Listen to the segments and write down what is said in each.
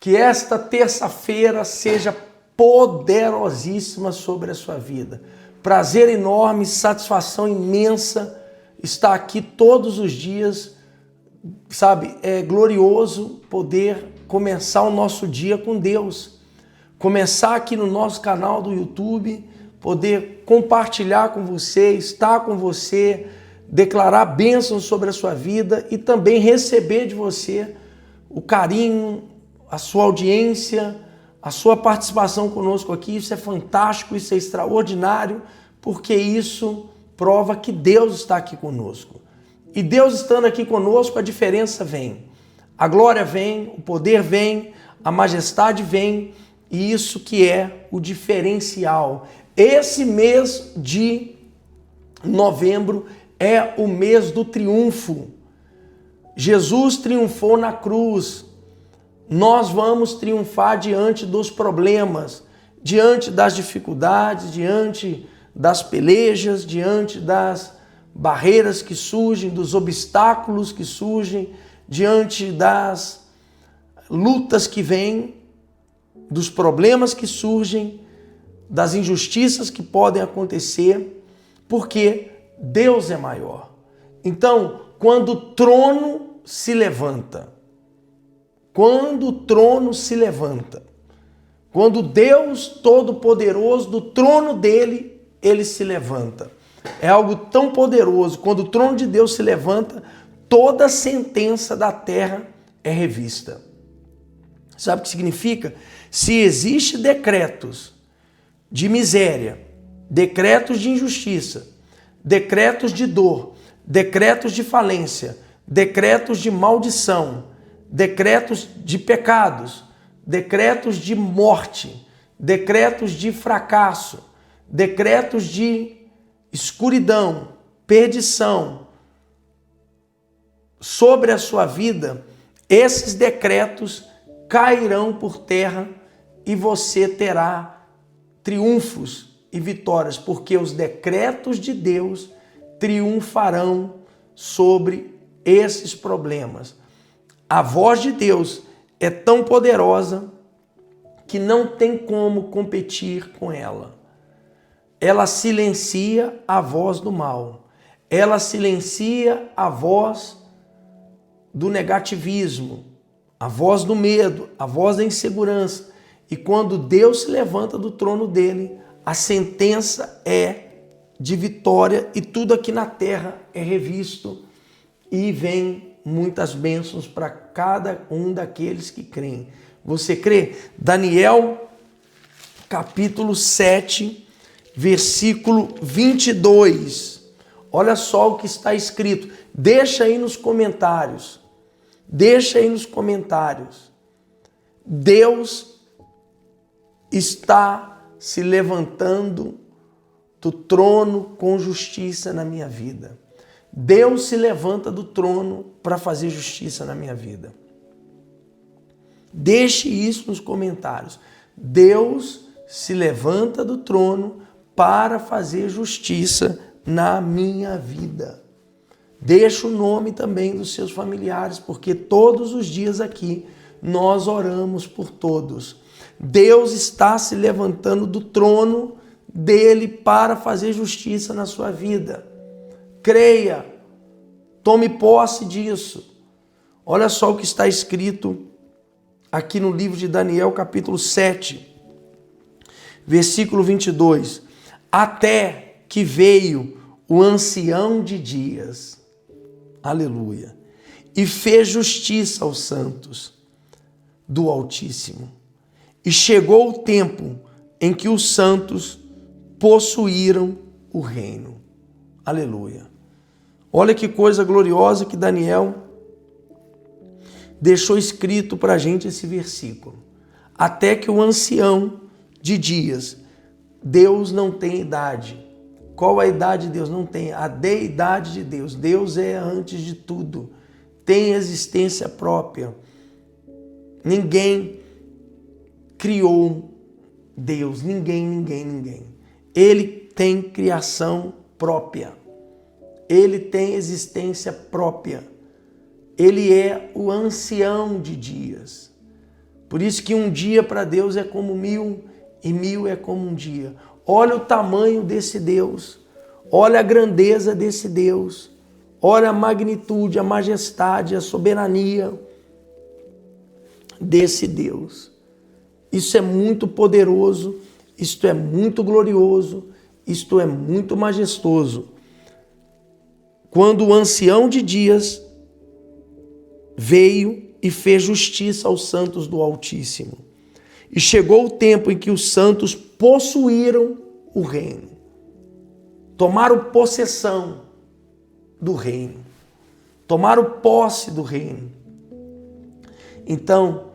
Que esta terça-feira seja poderosíssima sobre a sua vida. Prazer enorme, satisfação imensa estar aqui todos os dias, sabe? É glorioso poder começar o nosso dia com Deus. Começar aqui no nosso canal do YouTube, poder compartilhar com você, estar com você, declarar bênçãos sobre a sua vida e também receber de você o carinho, a sua audiência, a sua participação conosco aqui. Isso é fantástico, isso é extraordinário, porque isso prova que Deus está aqui conosco. E Deus estando aqui conosco, a diferença vem. A glória vem, o poder vem, a majestade vem, e isso que é o diferencial. Esse mês de novembro é o mês do triunfo. Jesus triunfou na cruz. Nós vamos triunfar diante dos problemas, diante das dificuldades, diante das pelejas, diante das barreiras que surgem, dos obstáculos que surgem, diante das lutas que vêm, dos problemas que surgem, das injustiças que podem acontecer, porque Deus é maior. Então, quando o trono se levanta, quando Deus Todo-Poderoso, do trono dele, ele se levanta. É algo tão poderoso. Quando o trono de Deus se levanta, toda sentença da terra é revista. Sabe o que significa? Se existem decretos de miséria, decretos de injustiça, decretos de dor, decretos de falência, decretos de maldição, decretos de pecados, decretos de morte, decretos de fracasso, decretos de escuridão, perdição sobre a sua vida, esses decretos cairão por terra e você terá triunfos e vitórias, porque os decretos de Deus triunfarão sobre esses problemas. A voz de Deus é tão poderosa que não tem como competir com ela. Ela silencia a voz do mal. Ela silencia a voz do negativismo, a voz do medo, a voz da insegurança. E quando Deus se levanta do trono dele, a sentença é de vitória e tudo aqui na terra é revisto e vem muitas bênçãos para cada um daqueles que creem. Você crê? Daniel, capítulo 7, versículo 22. Olha só o que está escrito. Deixa aí nos comentários. Deixa aí nos comentários. Deus está se levantando do trono com justiça na minha vida. Deus se levanta do trono para fazer justiça na minha vida. Deixe isso nos comentários. Deus se levanta do trono para fazer justiça na minha vida. Deixa o nome também dos seus familiares, porque todos os dias aqui nós oramos por todos. Deus está se levantando do trono dele para fazer justiça na sua vida. Creia, tome posse disso. Olha só o que está escrito aqui no livro de Daniel, capítulo 7, versículo 22. Até que veio o ancião de dias, aleluia, e fez justiça aos santos do Altíssimo. E chegou o tempo em que os santos possuíram o reino. Aleluia. Olha que coisa gloriosa que Daniel deixou escrito para a gente esse versículo. Até que o ancião de dias, Deus não tem idade. Qual a idade de Deus? Não tem. A deidade de Deus. Deus é antes de tudo. Tem existência própria. Ninguém criou Deus. Ninguém. Ele tem criação própria. Ele tem existência própria. Ele é o ancião de dias. Por isso que um dia para Deus é como 1000 e 1000 é como um dia. Olha o tamanho desse Deus, olha a grandeza desse Deus, olha a magnitude, a majestade, a soberania desse Deus. Isso é muito poderoso, isto é muito glorioso, isto é muito majestoso. Quando o ancião de dias veio e fez justiça aos santos do Altíssimo, e chegou o tempo em que os santos possuíram o reino, tomaram possessão do reino, tomaram posse do reino. Então,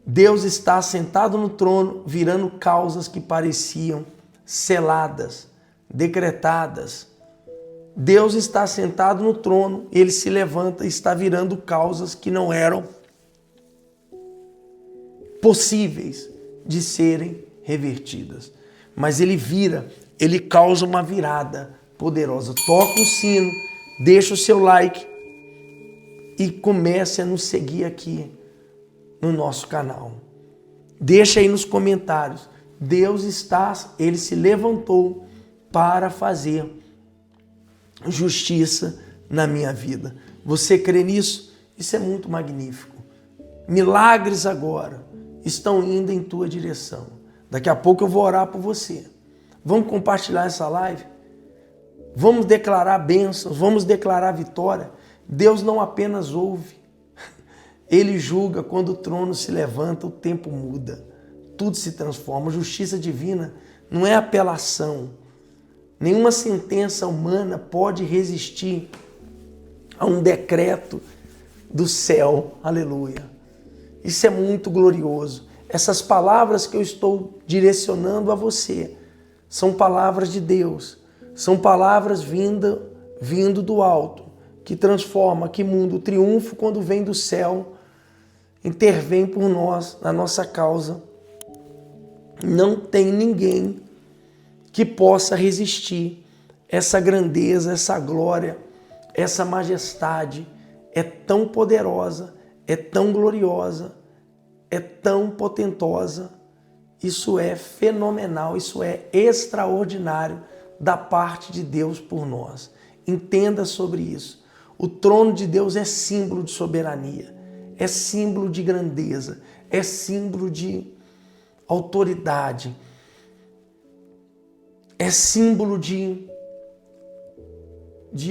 Deus está sentado no trono, virando causas que pareciam seladas, decretadas. Deus está sentado no trono, ele se levanta e está virando causas que não eram possíveis de serem revertidas. Mas ele vira, ele causa uma virada poderosa. Toca o sino, deixa o seu like e comece a nos seguir aqui no nosso canal. Deixa aí nos comentários. Deus ele se levantou para fazer justiça na minha vida. Você crê nisso? Isso é muito magnífico. Milagres agora estão indo em tua direção. Daqui a pouco eu vou orar por você. Vamos compartilhar essa live? Vamos declarar bênçãos, vamos declarar vitória. Deus não apenas ouve, ele julga. Quando o trono se levanta, o tempo muda, tudo se transforma. Justiça divina não é apelação. Nenhuma sentença humana pode resistir a um decreto do céu. Aleluia. Isso é muito glorioso. Essas palavras que eu estou direcionando a você são palavras de Deus. São palavras vindo do alto, que transforma, que muda. O triunfo, quando vem do céu, intervém por nós, na nossa causa. Não tem ninguém que possa resistir. Essa grandeza, essa glória, essa majestade é tão poderosa, é tão gloriosa, é tão potentosa. Isso é fenomenal, isso é extraordinário da parte de Deus por nós. Entenda sobre isso. O trono de Deus é símbolo de soberania, é símbolo de grandeza, é símbolo de autoridade, é símbolo de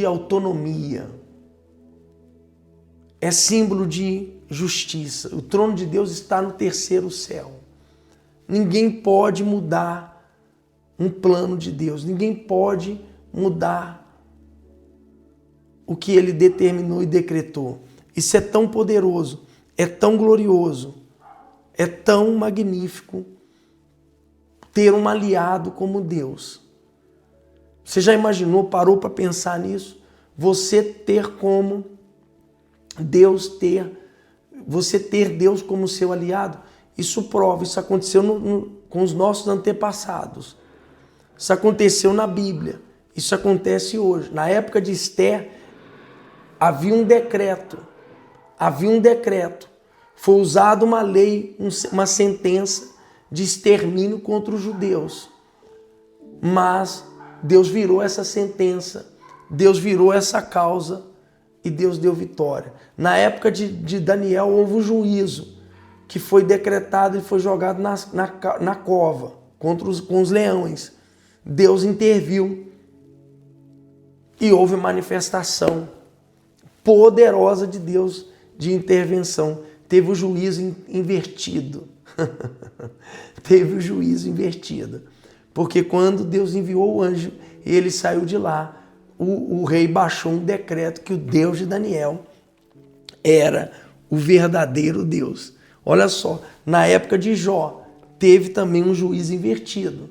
autonomia, é símbolo de justiça. O trono de Deus está no terceiro céu. Ninguém pode mudar um plano de Deus, ninguém pode mudar o que ele determinou e decretou. Isso é tão poderoso, é tão glorioso, é tão magnífico ter um aliado como Deus. Você já imaginou, parou para pensar nisso? Você ter como Deus você ter Deus como seu aliado? Isso prova, isso aconteceu com os nossos antepassados. Isso aconteceu na Bíblia, isso acontece hoje. Na época de Esther, havia um decreto. Foi usada uma lei, uma sentença de extermínio contra os judeus. Mas Deus virou essa sentença, Deus virou essa causa e Deus deu vitória. Na época de Daniel houve um juízo que foi decretado e foi jogado na cova com os leões. Deus interviu e houve manifestação poderosa de Deus de intervenção. Teve o juízo invertido. Teve o juízo invertido. Porque quando Deus enviou o anjo, ele saiu de lá, o rei baixou um decreto que o Deus de Daniel era o verdadeiro Deus. Olha só, na época de Jó, teve também um juízo invertido.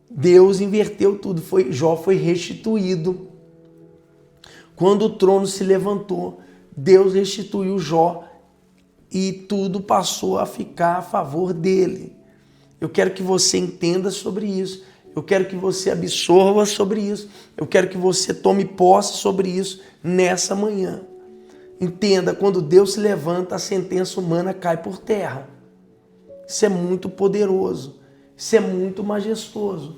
Deus inverteu tudo, Jó foi restituído. Quando o trono se levantou, Deus restituiu Jó e tudo passou a ficar a favor dele. Eu quero que você entenda sobre isso. Eu quero que você absorva sobre isso. Eu quero que você tome posse sobre isso nessa manhã. Entenda, quando Deus se levanta, a sentença humana cai por terra. Isso é muito poderoso. Isso é muito majestoso.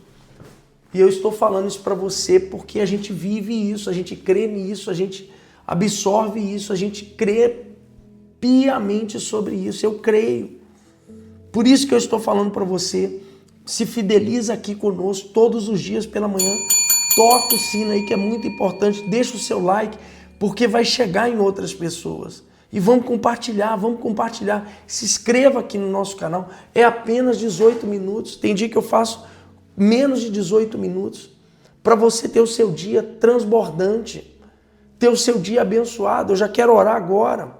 E eu estou falando isso para você porque a gente vive isso, a gente crê nisso, a gente absorve isso, a gente crê piamente sobre isso. Eu creio. Por isso que eu estou falando para você, se fideliza aqui conosco todos os dias pela manhã. Toca o sino aí que é muito importante. Deixa o seu like porque vai chegar em outras pessoas. E vamos compartilhar, vamos compartilhar. Se inscreva aqui no nosso canal. É apenas 18 minutos. Tem dia que eu faço menos de 18 minutos para você ter o seu dia transbordante, ter o seu dia abençoado. Eu já quero orar agora.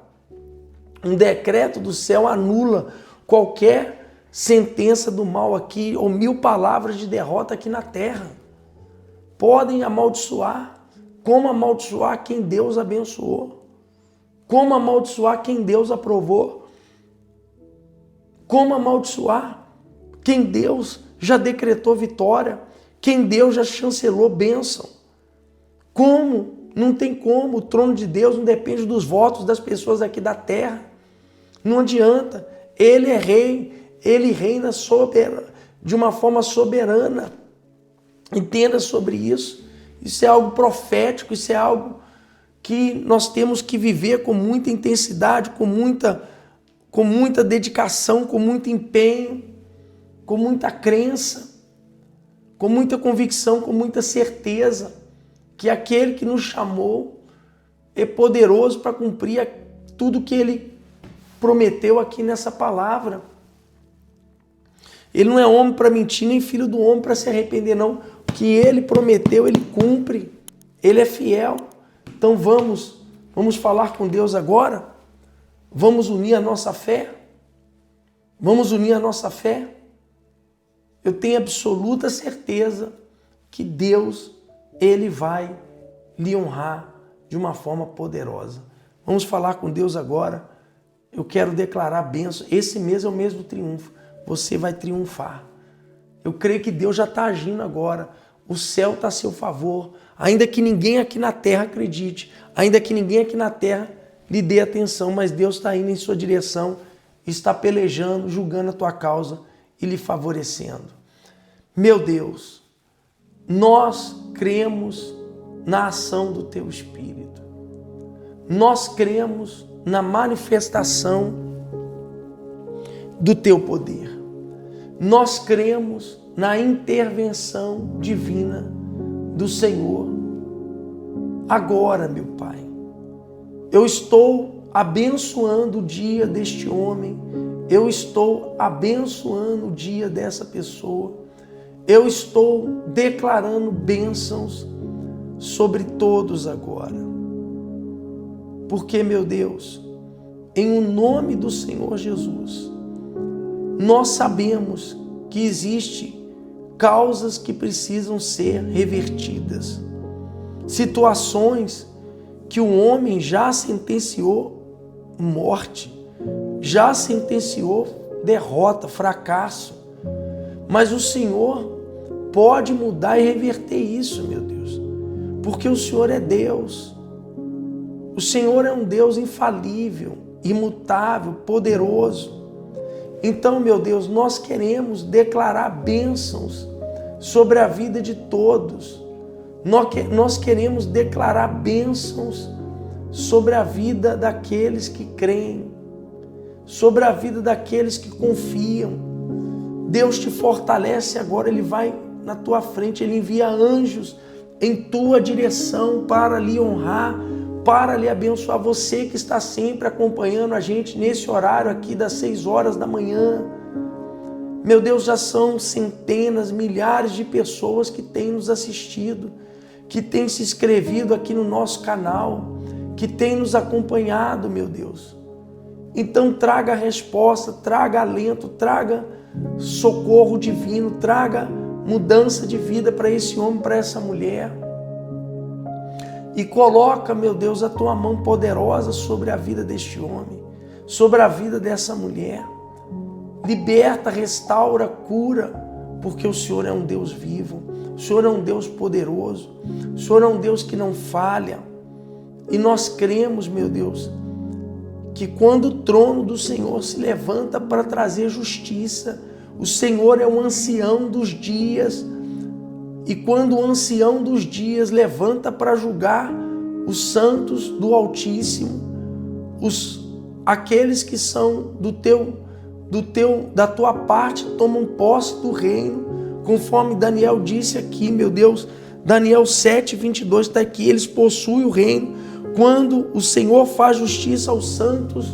Um decreto do céu anula qualquer sentença do mal aqui ou 1000 palavras de derrota aqui na terra. Podem amaldiçoar. Como amaldiçoar quem Deus abençoou? Como amaldiçoar quem Deus aprovou? Como amaldiçoar quem Deus já decretou vitória? Quem Deus já chancelou bênção? Como? Não tem como. O trono de Deus não depende dos votos das pessoas aqui da terra. Não adianta. Ele é rei. Ele reina de uma forma soberana. Entenda sobre isso. Isso é algo profético. Isso é algo que nós temos que viver com muita intensidade, com muita dedicação, com muito empenho, com muita crença, com muita convicção, com muita certeza que aquele que nos chamou é poderoso para cumprir tudo que ele prometeu aqui nessa palavra. Ele não é homem para mentir, nem filho do homem para se arrepender, não. O que ele prometeu, ele cumpre. Ele é fiel. Então vamos falar com Deus agora? Vamos unir a nossa fé? Vamos unir a nossa fé? Eu tenho absoluta certeza que Deus, Ele vai lhe honrar de uma forma poderosa. Vamos falar com Deus agora. Eu quero declarar bênção. Esse mês é o mês do triunfo. Você vai triunfar. Eu creio que Deus já está agindo agora. O céu está a seu favor. Ainda que ninguém aqui na terra acredite, ainda que ninguém aqui na terra lhe dê atenção, mas Deus está indo em sua direção, está pelejando, julgando a tua causa e lhe favorecendo. Meu Deus, nós cremos na ação do teu Espírito. Nós cremos na manifestação do teu poder. Nós cremos na intervenção divina do Senhor. Agora, meu Pai, eu estou abençoando o dia deste homem, eu estou abençoando o dia dessa pessoa, eu estou declarando bênçãos sobre todos agora. Porque, meu Deus, em o nome do Senhor Jesus, nós sabemos que existe causas que precisam ser revertidas. Situações que o homem já sentenciou morte, já sentenciou derrota, fracasso. Mas o Senhor pode mudar e reverter isso, meu Deus. Porque o Senhor é Deus. O Senhor é um Deus infalível, imutável, poderoso. Então, meu Deus, nós queremos declarar bênçãos sobre a vida de todos. Nós queremos declarar bênçãos sobre a vida daqueles que creem, sobre a vida daqueles que confiam. Deus te fortalece agora, Ele vai na tua frente, Ele envia anjos em tua direção para lhe honrar, para lhe abençoar. Você que está sempre acompanhando a gente nesse horário aqui das 6 horas da manhã. Meu Deus, já são centenas, milhares de pessoas que têm nos assistido, que têm se inscrevido aqui no nosso canal, que têm nos acompanhado, meu Deus. Então traga resposta, traga alento, traga socorro divino, traga mudança de vida para esse homem, para essa mulher. E coloca, meu Deus, a tua mão poderosa sobre a vida deste homem, sobre a vida dessa mulher. Liberta, restaura, cura, porque o Senhor é um Deus vivo, o Senhor é um Deus poderoso, o Senhor é um Deus que não falha. E nós cremos, meu Deus, que quando o trono do Senhor se levanta para trazer justiça, o Senhor é o ancião dos dias, e quando o ancião dos dias levanta para julgar os santos do Altíssimo, aqueles que são da tua parte tomam posse do reino, conforme Daniel disse aqui, meu Deus, Daniel 7:22 está aqui, eles possuem o reino. Quando o Senhor faz justiça aos santos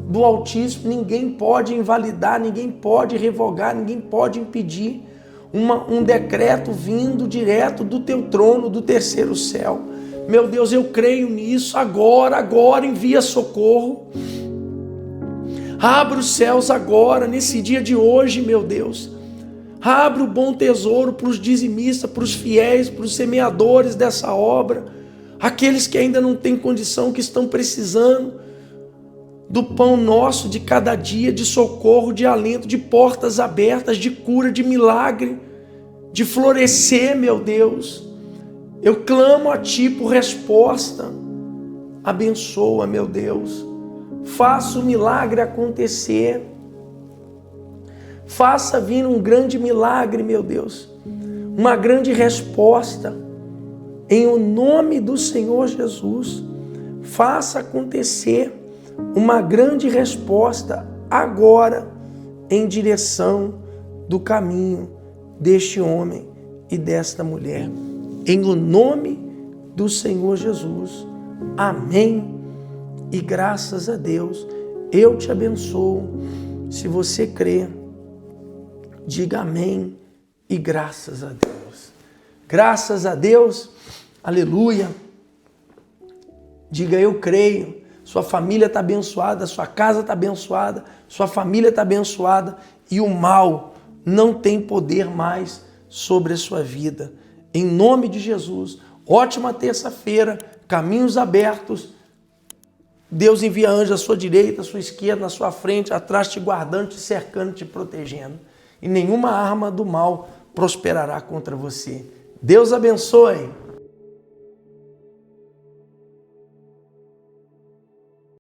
do Altíssimo, ninguém pode invalidar, ninguém pode revogar, ninguém pode impedir um decreto vindo direto do teu trono, do terceiro céu. Meu Deus, eu creio nisso. Agora envia socorro. Abre os céus agora, nesse dia de hoje, meu Deus. Abre o bom tesouro para os dizimistas, para os fiéis, para os semeadores dessa obra. Aqueles que ainda não têm condição, que estão precisando do pão nosso de cada dia, de socorro, de alento, de portas abertas, de cura, de milagre, de florescer, meu Deus. Eu clamo a Ti por resposta. Abençoa, meu Deus. Faça o milagre acontecer. Faça vir um grande milagre, meu Deus. Uma grande resposta. Em o nome do Senhor Jesus. Faça acontecer uma grande resposta agora em direção do caminho deste homem e desta mulher. Em o nome do Senhor Jesus. Amém. E graças a Deus, eu te abençoo. Se você crê, diga amém e graças a Deus. Graças a Deus, aleluia. Diga eu creio. Sua família está abençoada, sua casa está abençoada, sua família está abençoada e o mal não tem poder mais sobre a sua vida. Em nome de Jesus, ótima terça-feira, caminhos abertos. Deus envia anjos à sua direita, à sua esquerda, na sua frente, atrás, te guardando, te cercando, te protegendo. E nenhuma arma do mal prosperará contra você. Deus abençoe.